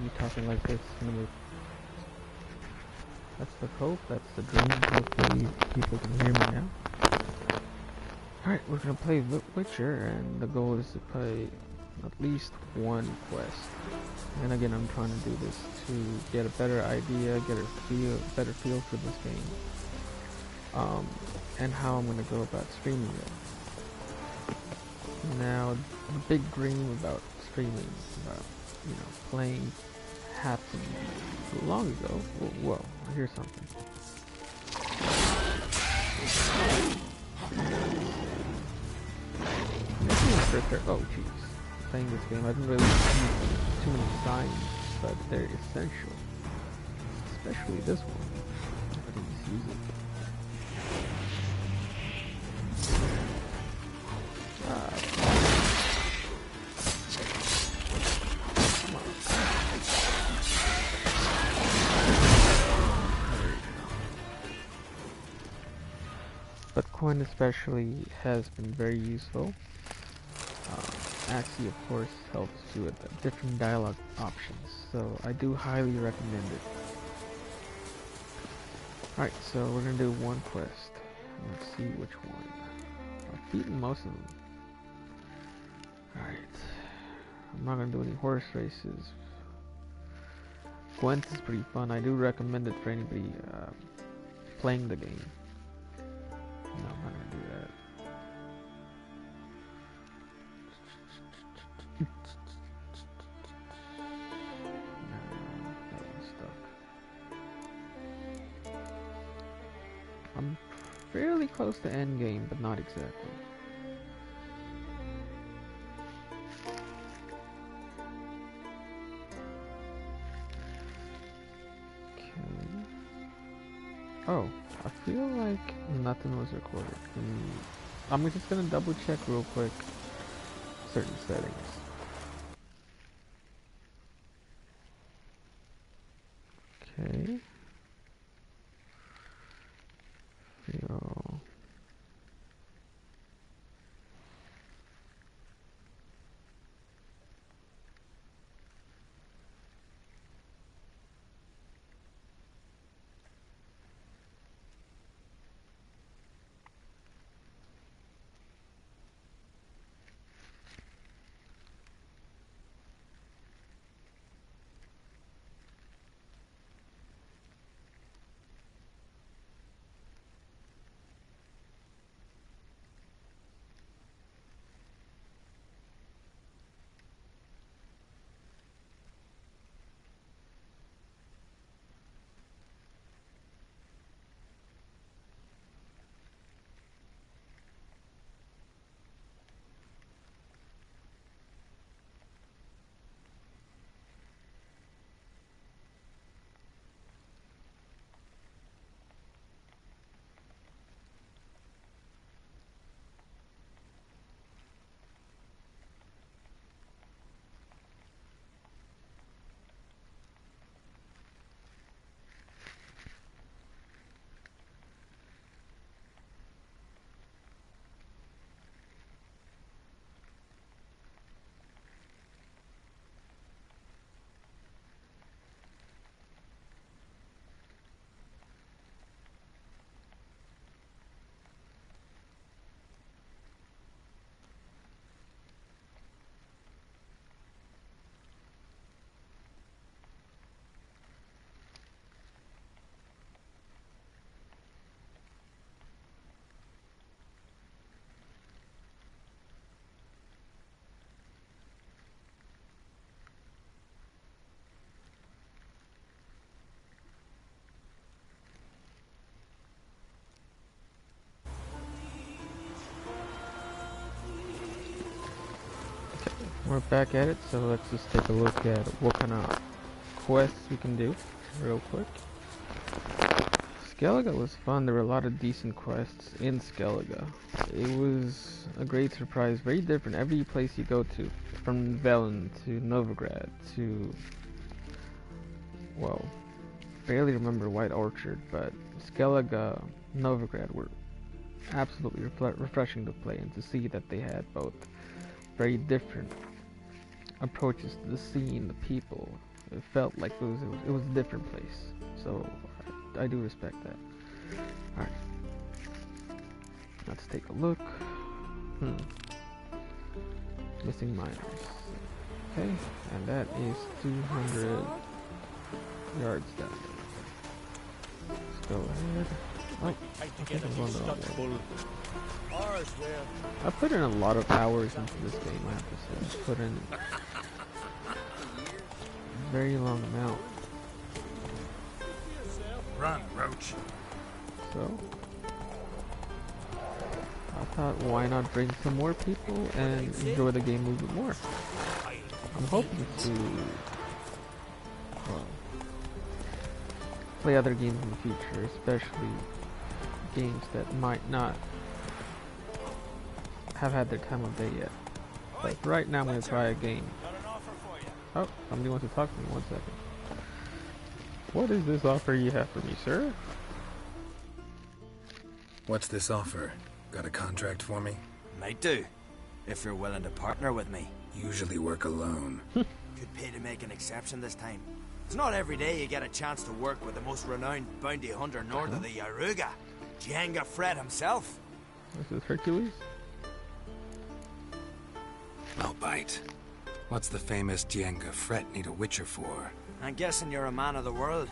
be talking like this. That's the hope, that's the dream. Hopefully people can hear me now. Alright, we're gonna play Witcher, and the goal is to play at least one quest. And again, I'm trying to do this to get a better idea, get a better feel for this game, and how I'm gonna go about streaming it. Now, the big dream about streaming, about playing, happened long ago. Whoa, I hear something. Oh jeez, playing this game, I didn't really use too many signs, but they're essential. Especially this one. I didn't just use it. But coin especially has been very useful. Axie, of course, helps with different dialogue options, so I do highly recommend it. Alright, so we're gonna do one quest. Let's see which one. I've beaten most of them. Alright. I'm not gonna do any horse races. Gwent is pretty fun. I do recommend it for anybody playing the game. No, I'm not gonna do that. No, that one's stuck. I'm fairly close to end game, but not exactly. Okay. Oh, I feel like nothing was recorded. I'm just gonna double check real quick certain settings. Okay. Feel. We're back at it, so let's just take a look at what kind of quests we can do real quick. Skellige was fun. There were a lot of decent quests in Skellige. It was a great surprise, very different every place you go to, from Velen to Novigrad to, well, barely remember White Orchard, but Skellige, Novigrad were absolutely refreshing to play, and to see that they had both very different approaches to the scene, the people. it felt like it was a different place. So I do respect that. All right, let's take a look. Missing miners. Okay, and that is 200 yards down. Let's go ahead. Oh, I think I'm going the wrong way. I put in a lot of hours into this game, I have to say. Put in a very long amount. Run, Roach. So, I thought, why not bring some more people and enjoy the game a little bit more? I'm hoping to play other games in the future, especially games that might not have had their time of day yet. But right now I'm going to try a game. Oh, somebody wants to talk to me. 1 second. What is this offer you have for me, sir? What's this offer? Got a contract for me? Might do, if you're willing to partner with me. Usually work alone. Could pay to make an exception this time. It's not every day you get a chance to work with the most renowned bounty hunter north of the Yaruga, Django Fred himself. This is Hercules? I'll bite. What's the famous Django Fred need a witcher for? I'm guessing you're a man of the world.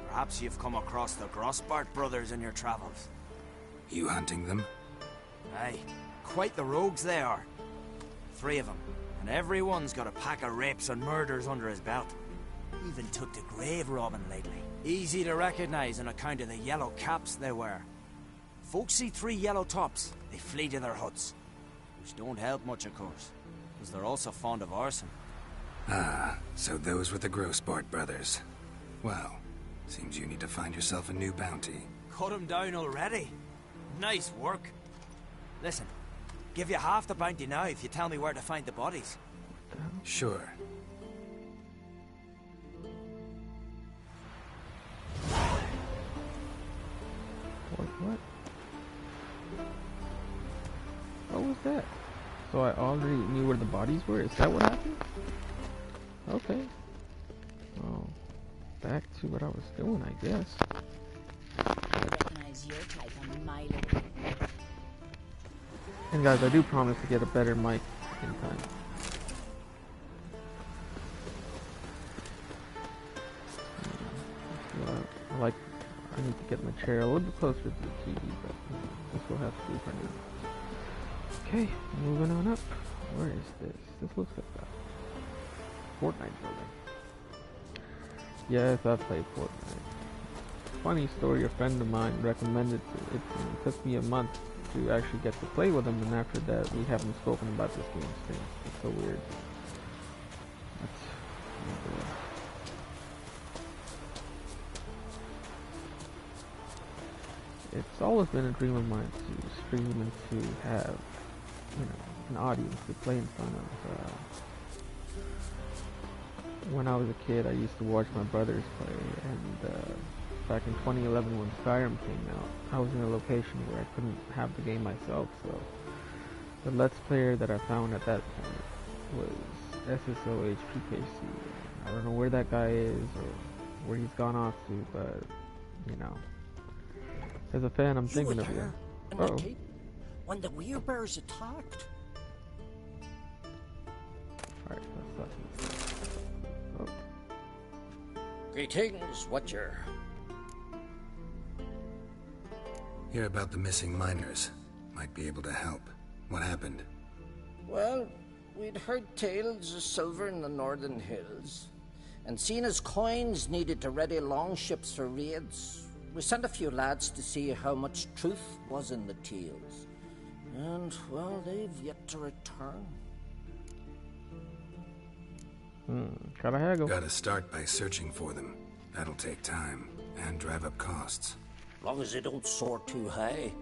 Perhaps you've come across the Grossbart brothers in your travels. You hunting them? Aye, quite the rogues they are. 3 of them, and every one's got a pack of rapes and murders under his belt. Even took to grave robbing lately. Easy to recognize on account of the yellow caps they wear. Folks see 3 yellow tops, they flee to their huts. Which don't help much, of course, because they're also fond of arson. Ah, so those were the Grossbart brothers. Well, seems you need to find yourself a new bounty. Cut him down already? Nice work. Listen, give you half the bounty now if you tell me where to find the bodies. Sure. What? What was that? So I already knew where the bodies were? Is that what happened? Okay. Oh, back to what I was doing, I guess. I recognize your type on my little. And guys, I do promise to get a better mic in time. I need to get my chair a little bit closer to the TV, but this will have to do for now. Okay, moving on up. Where is this? This looks like a Fortnite building. Yes, I played Fortnite. Funny story, a friend of mine recommended it. It took me a month to actually get to play with him, and after that we haven't spoken about this game since. It's so weird. It's always been a dream of mine to stream and to have, an audience to play in front of. When I was a kid, I used to watch my brothers play, and back in 2011 when Skyrim came out, I was in a location where I couldn't have the game myself, so the Let's Player that I found at that point was SSOHPKC. I don't know where that guy is or where he's gone off to, but, as a fan, I'm thinking of you. Uh-oh. When the Werebears attacked. Alright, let's talk. Oh. Greetings, Watcher. Hear about the missing miners. Might be able to help. What happened? Well, we'd heard tales of silver in the northern hills, and seen as coins needed to ready longships for raids, we sent a few lads to see how much truth was in the tales. And, well, they've yet to return. Gotta haggle. Gotta start by searching for them. That'll take time and drive up costs. Long as they don't soar too high.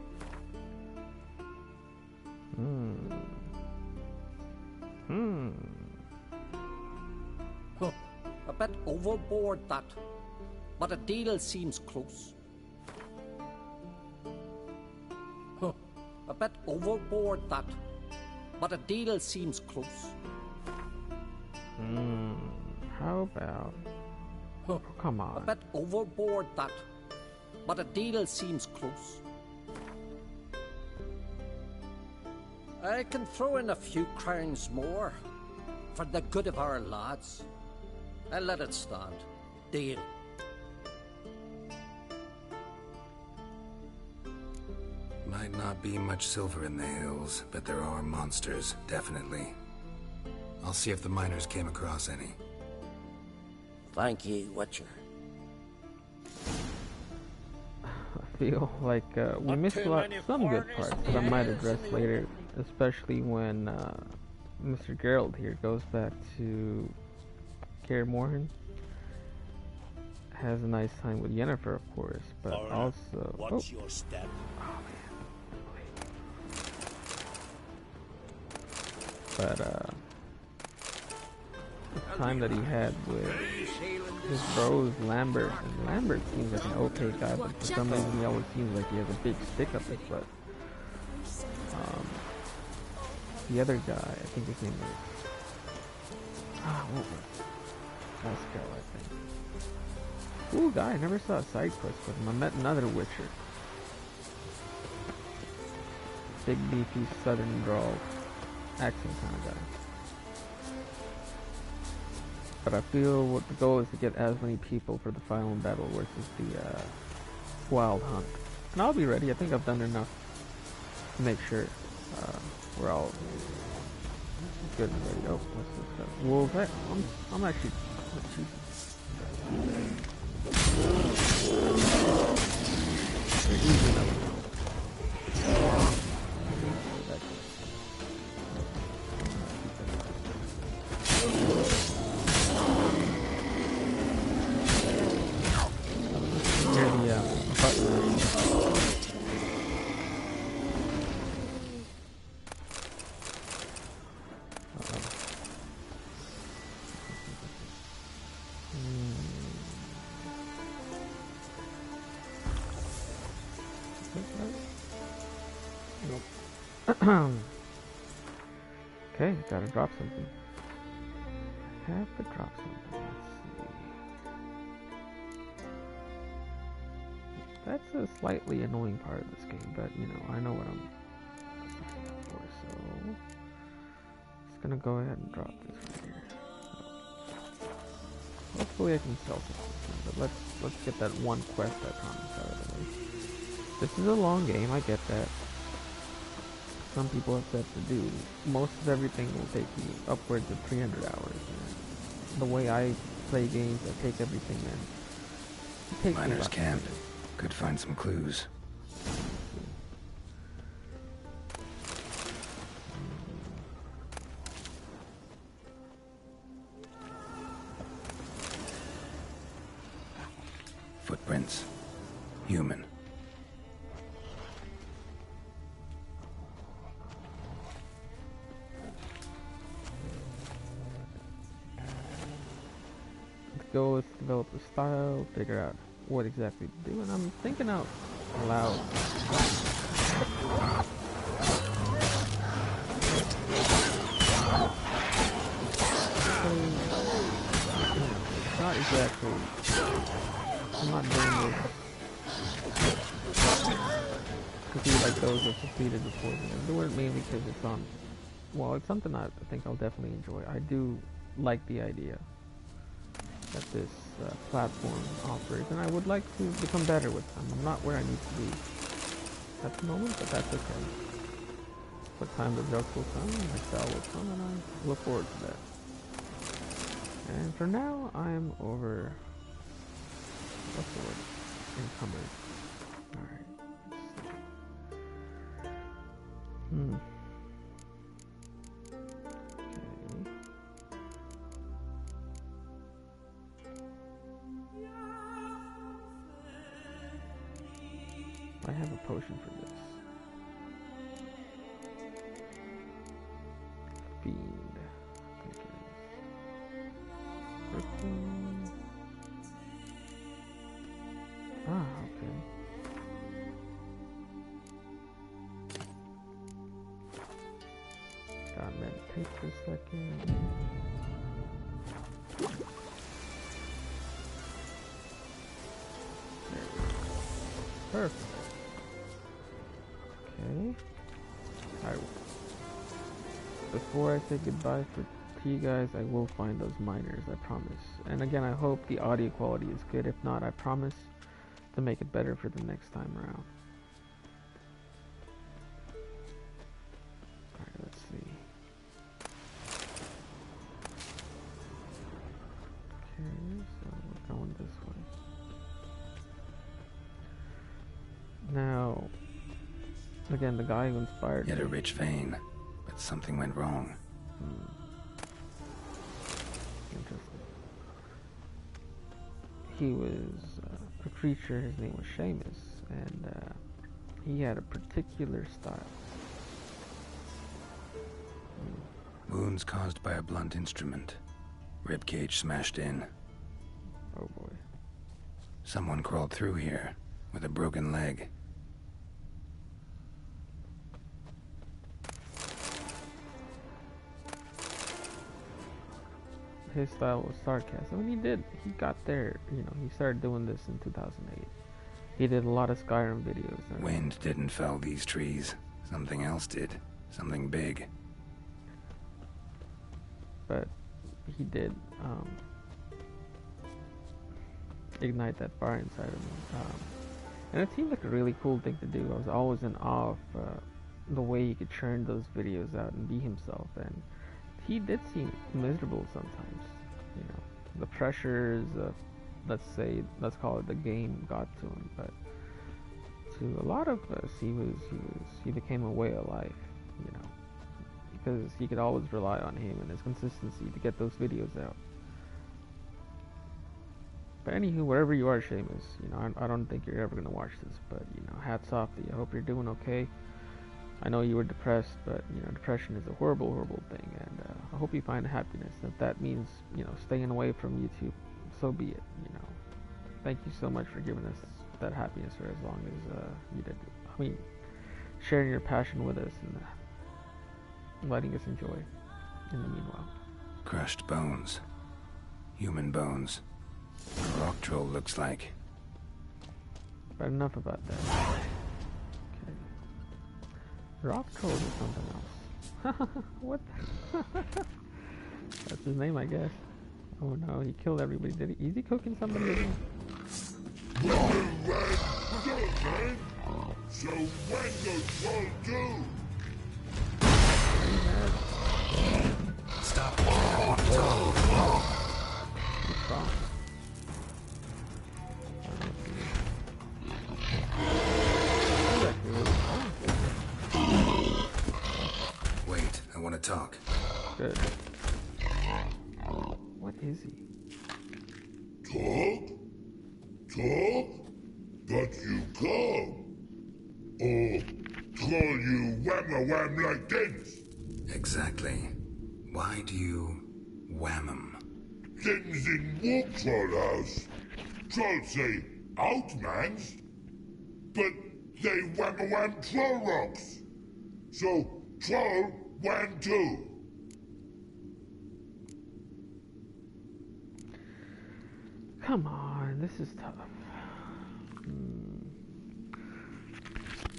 Huh, a bit overboard, that. But a deal seems close. Huh, a bit overboard, that. But a deal seems close. How about... Huh. Oh, come A on. bit overboard, that. But a deal seems close. I can throw in a few crowns more for the good of our lads. I'll let it stand. Deal. Might not be much silver in the hills, but there are monsters, definitely. I'll see if the miners came across any. Thank ye, Witcher. I feel like we missed some good parts that I might address later, especially when Mr. Geralt here goes back to Kaer Morhen. Has a nice time with Yennefer, of course, but also... Watch your step. But the time that he had with his bros, Lambert, and Lambert seems like an okay guy, but for some reason he always seems like he has a big stick up his butt. The other guy, I think his name is... what was it? Pascal, I think. Cool guy, I never saw a side quest with him. I met another Witcher. Big beefy southern drawl accent kind of guy. But I feel what the goal is to get as many people for the final battle versus the Wild Hunt. And I'll be ready. I think I've done enough to make sure we're all good and ready. Oh, what's this stuff? Wolves. I'm actually... They're easy enough. Okay, gotta drop something. I have to drop something. Let's see. That's a slightly annoying part of this game, but you know, I know what I'm signing up for, so just gonna go ahead and drop this right here. Hopefully I can sell something, but let's get that one quest I promised out of the way. This is a long game, I get that. Some people have said to do. Most of everything will take me upwards of 300 hours. And the way I play games, I take everything in. It takes Miners camp. Could find some clues. Footprints. Human. Goal is to develop a style, figure out what exactly to do, and I'm thinking out loud. Not exactly. I'm not doing this to be like those that succeeded before me. I'm doing it mainly because it's on. Well, it's something I think I'll definitely enjoy. I do like the idea that this platform offers, and I would like to become better with them. I'm not where I need to be at the moment, but that's okay. What time the jokes will come, my style will come, and I look forward to that. And for now, I'm over... what's the word? Encumbered. Alright, let's see. I have a potion for this. Fiend. I think it is. Okay. Gotta meditate for a second. Perfect. Okay. Alright. Before I say goodbye to you guys, I will find those miners, I promise. And again, I hope the audio quality is good. If not, I promise to make it better for the next time around. Alright, let's see. Okay, so we're going this way. Now, again, the guy who inspired Yet me. a rich vein, but something went wrong. Interesting. He was a creature, his name was Seamus, and he had a particular style. Wounds caused by a blunt instrument. Ribcage smashed in. Oh boy. Someone crawled through here with a broken leg. His style was sarcasm. I mean, he got there, you know, he started doing this in 2008. He did a lot of Skyrim videos. Wind didn't fell these trees. Something else did. Something big. But he did ignite that fire inside of me. And it seemed like a really cool thing to do. I was always in awe of the way he could churn those videos out and be himself. And he did seem miserable sometimes. You know, the pressures of, let's call it the game, got to him. But to a lot of us, he became a way of life. You know, because you could always rely on him and his consistency to get those videos out. But anywho, wherever you are, Seamus, you know, I don't think you're ever gonna watch this, but you know, hats off to you. I hope you're doing okay. I know you were depressed, but you know, depression is a horrible, horrible thing, and I hope you find happiness. If that means, you know, staying away from YouTube, so be it. You know, thank you so much for giving us that happiness for as long as you did. I mean, sharing your passion with us and letting us enjoy in the meanwhile. Crushed bones. Human bones. A rock troll looks like. But enough about that. Okay. Rock troll is something else. What? That's his name, I guess. Oh no, he killed everybody. Is he cooking somebody again? So when does one do? Stop. He's wrong. Wait, I want to talk. Good. What is he? Talk? Talk? But you come. Or call you wham-a-wham like this? Exactly. Why do you wham 'em? Things in War Troll House. Trolls say outmans, but they wham-a-wham troll rocks. So troll wham too. Come on, this is tough.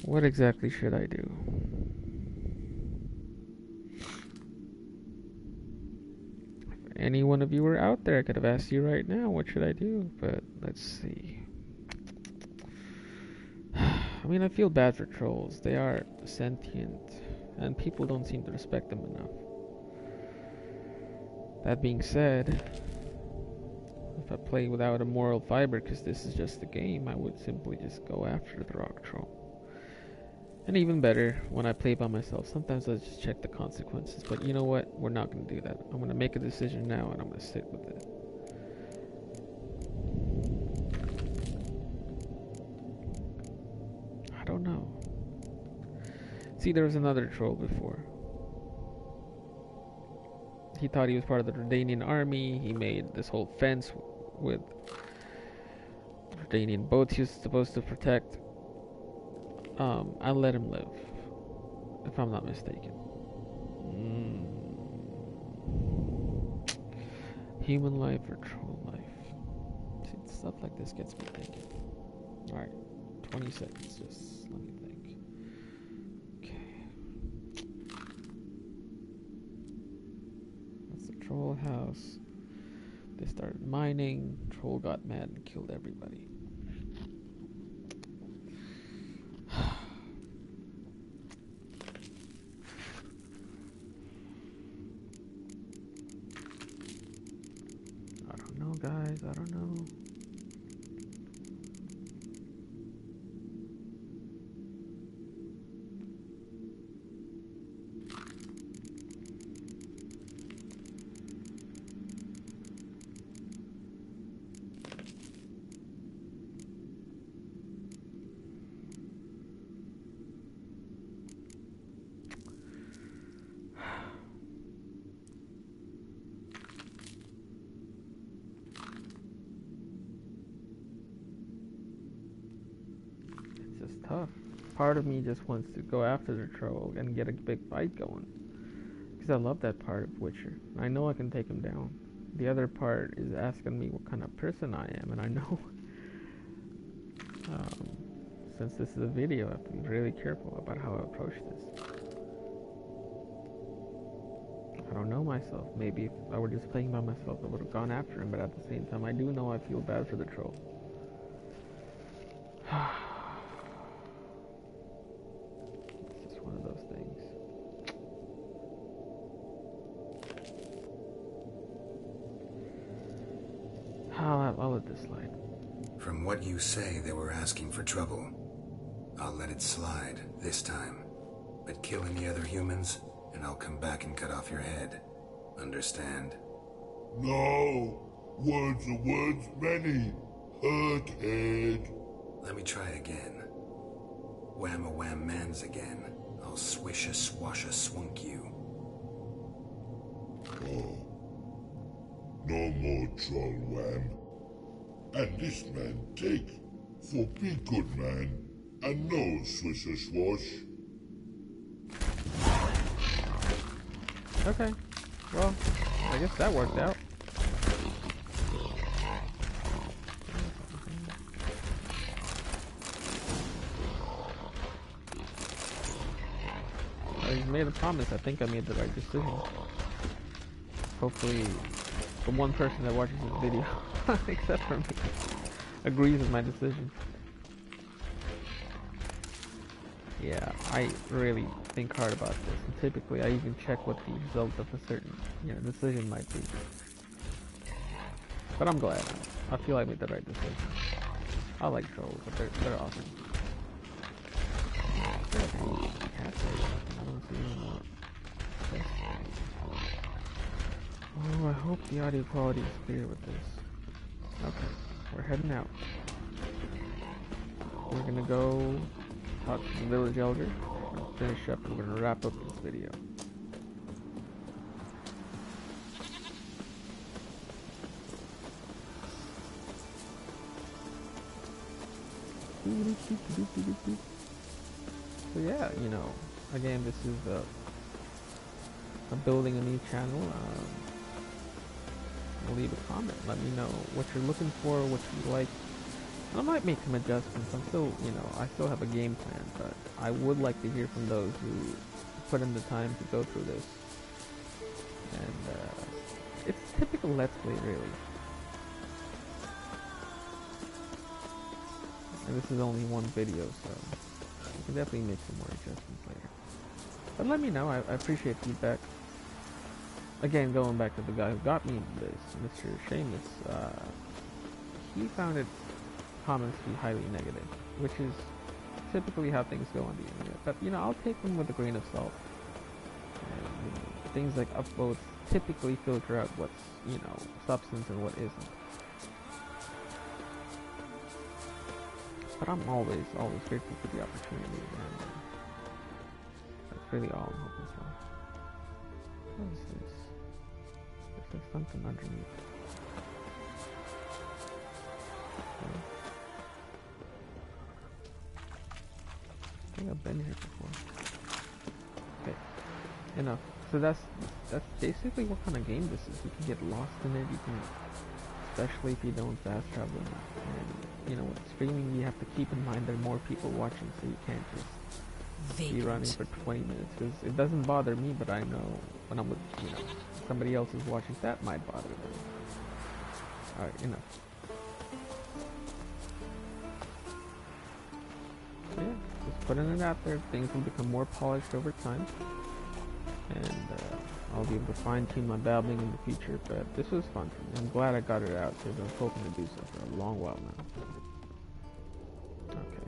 What exactly should I do? If any one of you were out there, I could have asked you right now, what should I do? But let's see. I mean, I feel bad for trolls. They are sentient, and people don't seem to respect them enough. That being said, if I play without a moral fiber, because this is just a game, I would simply just go after the rock troll. And even better, when I play by myself, sometimes I just check the consequences. But you know what? We're not going to do that. I'm going to make a decision now, and I'm going to sit with it. I don't know. See, there was another troll before. He thought he was part of the Redanian army. He made this whole fence with Redanian boats he was supposed to protect. I let him live, if I'm not mistaken. Human life or troll life? See, stuff like this gets me thinking. Alright, 20 seconds, just let me think. Okay. That's the troll house. They started mining, troll got mad and killed everybody. I don't know, guys, I don't know. It's just tough. Part of me just wants to go after the troll and get a big fight going. Because I love that part of Witcher. I know I can take him down. The other part is asking me what kind of person I am, and I know since this is a video, I have to be really careful about how I approach this. I don't know myself. Maybe if I were just playing by myself, I would have gone after him, but at the same time, I do know I feel bad for the troll. It's just one of those things. I'll let this slide. From what you say, they were asking for trouble. I'll let it slide this time. But kill any other humans, and I'll come back and cut off your head. Understand? No. Words are words many. Hurt head. Let me try again. Wham-a-wham mans again. I'll swish-a-swash-a-swunk you. Oh. No more troll wham. And this man take, for be good man, and no swish-a-swash. Okay. Well, I guess that worked out. I made a promise. I think I made the right decision. Hopefully, the one person that watches this video, except for me, agrees with my decision. Yeah, I really think hard about this, and typically I even check what the result of a certain, decision might be. But I'm glad. I feel I made the right decision. I like trolls, but they're awesome. I don't see any more. Oh, I hope the audio quality is clear with this. Okay, we're heading out. We're gonna go talk to the village elder, finish up, and we're gonna wrap up this video. So yeah, again, this is building a new channel. Leave a comment. Let me know what you're looking for, what you like. I might make some adjustments. I'm still, I still have a game plan, but I would like to hear from those who put in the time to go through this. And it's typical Let's Play, really. And this is only one video, so you can definitely make some more adjustments later. But let me know. I appreciate feedback. Again, going back to the guy who got me into this, Mr. Seamus, he found comments to be highly negative, which is typically how things go on the internet. But, I'll take them with a grain of salt. And, things like upvotes typically filter out what's, substance and what isn't. But I'm always grateful for the opportunity, and that's really all I'm hoping for. What is this? There's something underneath. Okay. I think I've been here before. Okay, enough. So that's basically what kind of game this is. You can get lost in it. You can, especially if you don't fast travel. And you know, with streaming, you have to keep in mind there are more people watching, so you can't just be running for 20 minutes. Because it doesn't bother me, but I know when I'm with, you know, somebody else is watching, that might bother them. Alright, enough. So yeah, just putting it out there. Things will become more polished over time. And I'll be able to fine-tune my babbling in the future, but this was fun for me. I'm glad I got it out because I was hoping to do so for a long while now. Okay.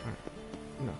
Alright, no.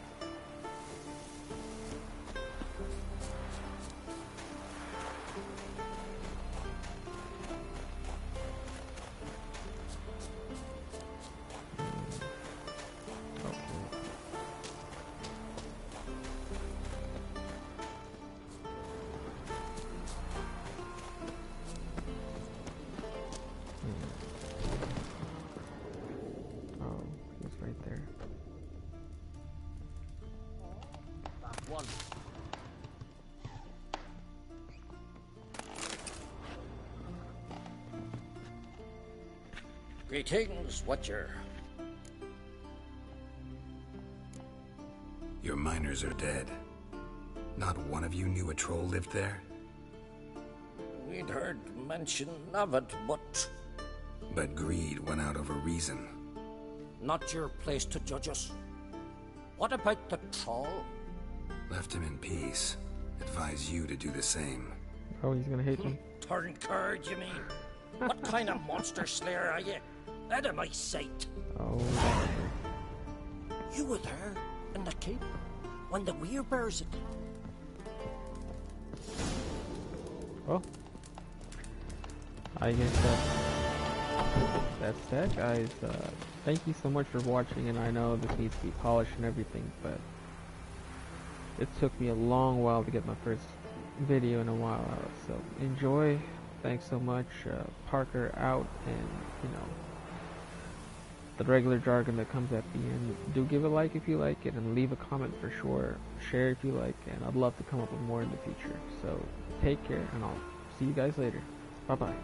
Greetings, Watcher. Your miners are dead. Not one of you knew a troll lived there? We'd heard mention of it, but... But greed won out over reason. Not your place to judge us. What about the troll? Left him in peace. Advise you to do the same. Oh, he's gonna hate me. Turn card, you mean? What kind of monster slayer are you? Out of my sight. Oh. You were there in the keep when the weir bears it. Well, I guess that's that, guys. Thank you so much for watching, and I know this needs to be polished and everything, but it took me a long while to get my first video in a while out. So enjoy. Thanks so much. Parker out, and you know, the regular jargon that comes at the end. Do give a like if you like it, and leave a comment for sure. Share if you like, and I'd love to come up with more in the future. So take care, and I'll see you guys later. Bye bye.